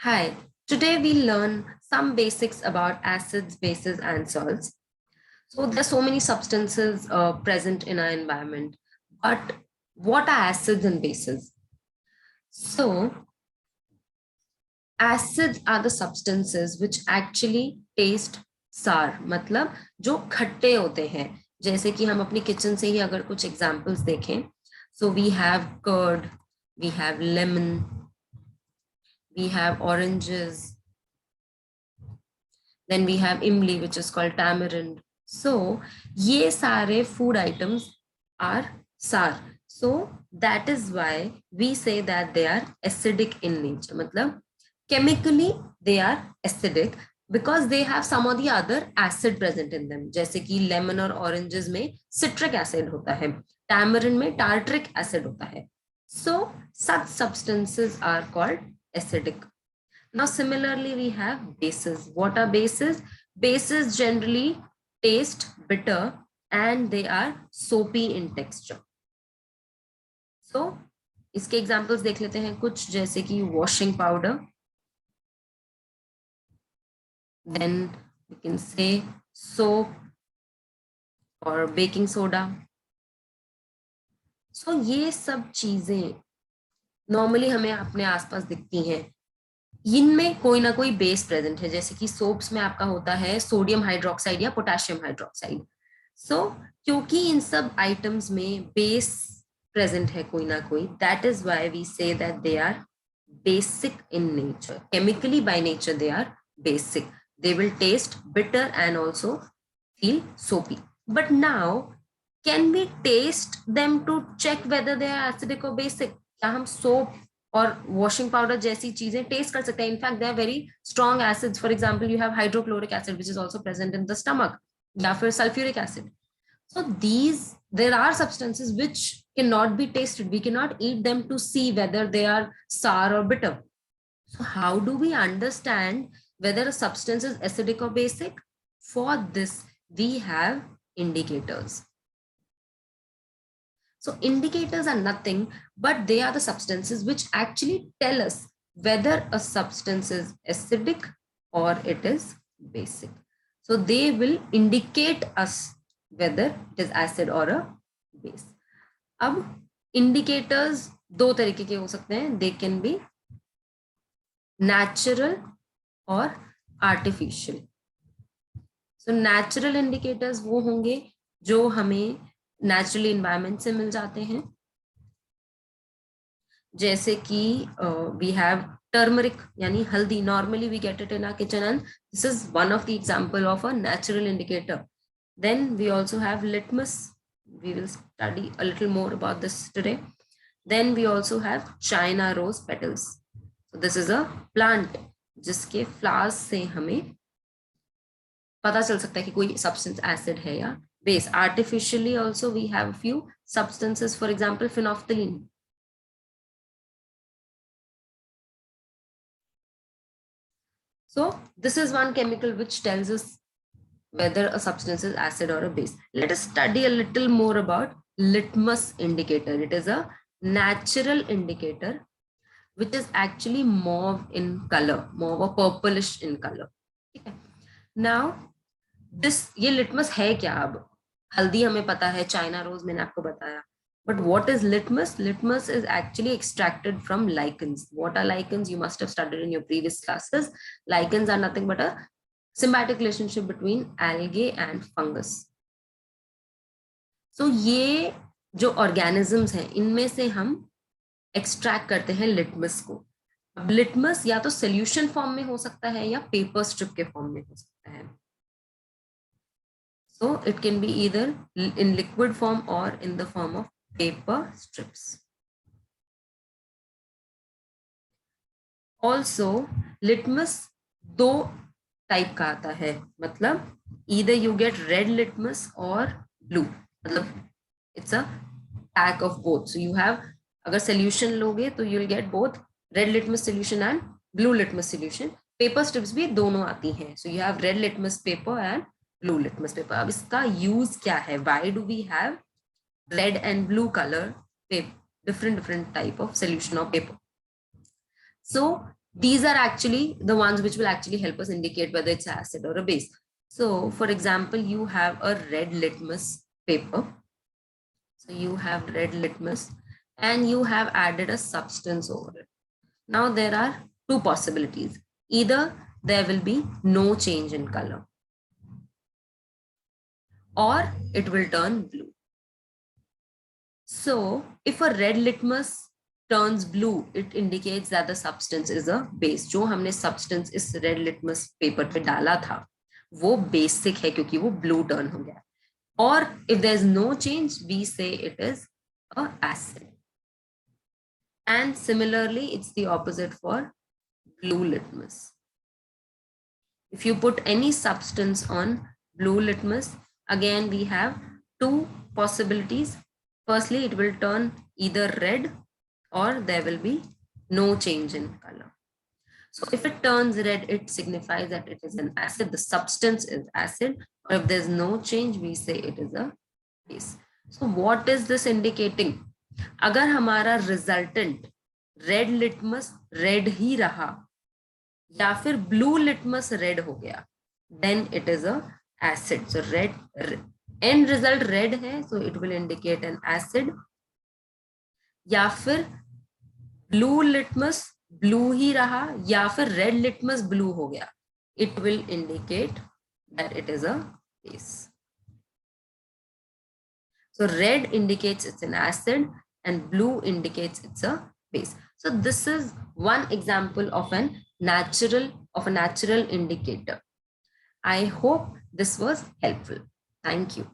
Hi, today we learn some basics about acids, bases, and salts. So there's so many substances present in our environment, but what are acids and bases? So acids are the substances which actually taste sour, मतलब जो खट्टे होते हैं. जैसे कि हम अपनी kitchen से ही अगर कुछ एग्जांपल्स देखें, so we have curd, we have lemon, we have oranges, then we have imli, which is called tamarind. So ye sare food items are sour. So that is why we say that they are acidic in nature, matlab chemically they are acidic because they have some of the other acid present in them. जैसे कि lemon और oranges में citric acid होता है, tamarind में tartaric acid होता है. So such substances are called acidic. Now, similarly, we have bases. What are bases? Bases generally taste bitter and they are soapy in texture. So, इसके examples देख लेते हैं कुछ, जैसे कि washing powder. Then we can say soap or baking soda. So, ये सब चीजें normally हमें अपने आसपास दिखती हैं. इनमें कोई ना कोई बेस प्रेजेंट है. जैसे कि सोप्स में आपका होता है सोडियम हाइड्रोक्साइड या पोटेशियम हाइड्रोक्साइड. सो क्योंकि इन सब आइटम्स में बेस प्रेजेंट है कोई ना कोई, that is why we say that they are basic in nature. Chemically by nature they are basic. They will taste bitter and also feel soapy. But now can we test them to check whether they are acidic और basic? क्या हम soap और washing powder जैसी चीजें test कर सकते हैं? In fact they are very strong acids. For example you have hydrochloric acid which is also present in the stomach, या फिर sulphuric acid. So these there are substances which cannot be tasted. We cannot eat them to see whether they are sour or bitter. So how do we understand whether a substance is acidic or basic? For this we have indicators. So indicators are nothing but they are the substances which actually tell us whether a substance is acidic or it is basic. So they will indicate us whether it is acid or a base. अब indicators दो तरीके के हो सकते हैं. They can be natural और artificial. So natural indicators वो होंगे जो हमें नेचुरली इन्वायरमेंट से मिल जाते हैं. जैसे कि वी हैव टर्मरिक यानी हल्दी. Normally we get it in our kitchen and this is one of the example of a natural indicator. Then we also have litmus. We will study a little more about this today. Then we also have China rose petals. So this is a plant जिसके flowers से हमें पता चल सकता है कि कोई substance acid है या base. Artificially also we have a few substances, for example phenolphthalein. So this is one chemical which tells us whether a substance is acid or a base. Let us study a little more about litmus indicator. It is a natural indicator which is actually mauve in color, mauve or purplish in color. Now this ये litmus है क्या? अब हल्दी हमें पता है, China rose मैंने आपको बताया. But what is litmus? Litmus is actually extracted from lichens. What are lichens? You must have studied in your previous classes. Lichens are nothing but a symbiotic relationship between algae and fungus. So ये जो organisms हैं इनमें से हम extract करते हैं litmus को. अब litmus या तो solution form में हो सकता है या paper strip के form में हो सकता है. So it can be either in liquid form or in the form of paper strips. Also litmus दो टाइप का आता है. मतलब either you get red litmus or blue. मतलब it's a pack of both. So you have, अगर solution लोगे तो you'll get both red litmus solution and blue litmus solution. Paper strips भी दोनों आती हैं. So you have red litmus paper and blue litmus paper. अब इसका use क्या है? Why do we have red and blue color paper, different type of solution of paper? So These are actually the ones which will actually help us indicate whether it's acid or a base. So for example, you have a red litmus paper. So you have red litmus and you have added a substance over it. Now there are two possibilities. Either there will be no change in color or it will turn blue. So if a red litmus turns blue, it indicates that the substance is a base. जो हमने substance इस red litmus paper पे डाला था वो basic है क्योंकि वो blue turn हो गया. Or if there is no change, we say it is a acid. And similarly, it's the opposite for blue litmus. If you put any substance on blue litmus, again we have two possibilities. Firstly, it will turn either red or there will be no change in color. So if it turns red, it signifies that it is an acid. The substance is acid. Or if there's no change, we say it is a base. So what is this indicating? अगर हमारा resultant red litmus red ही रहा या फिर blue litmus red हो गया, then it is a acid. So red end result red है, so it will indicate an acid. या फिर blue litmus blue ही रहा या फिर red litmus blue हो गया, it will indicate that it is a base. So red indicates it's an acid and blue indicates it's a base. So this is one example of a natural indicator. I hope this was helpful. Thank you.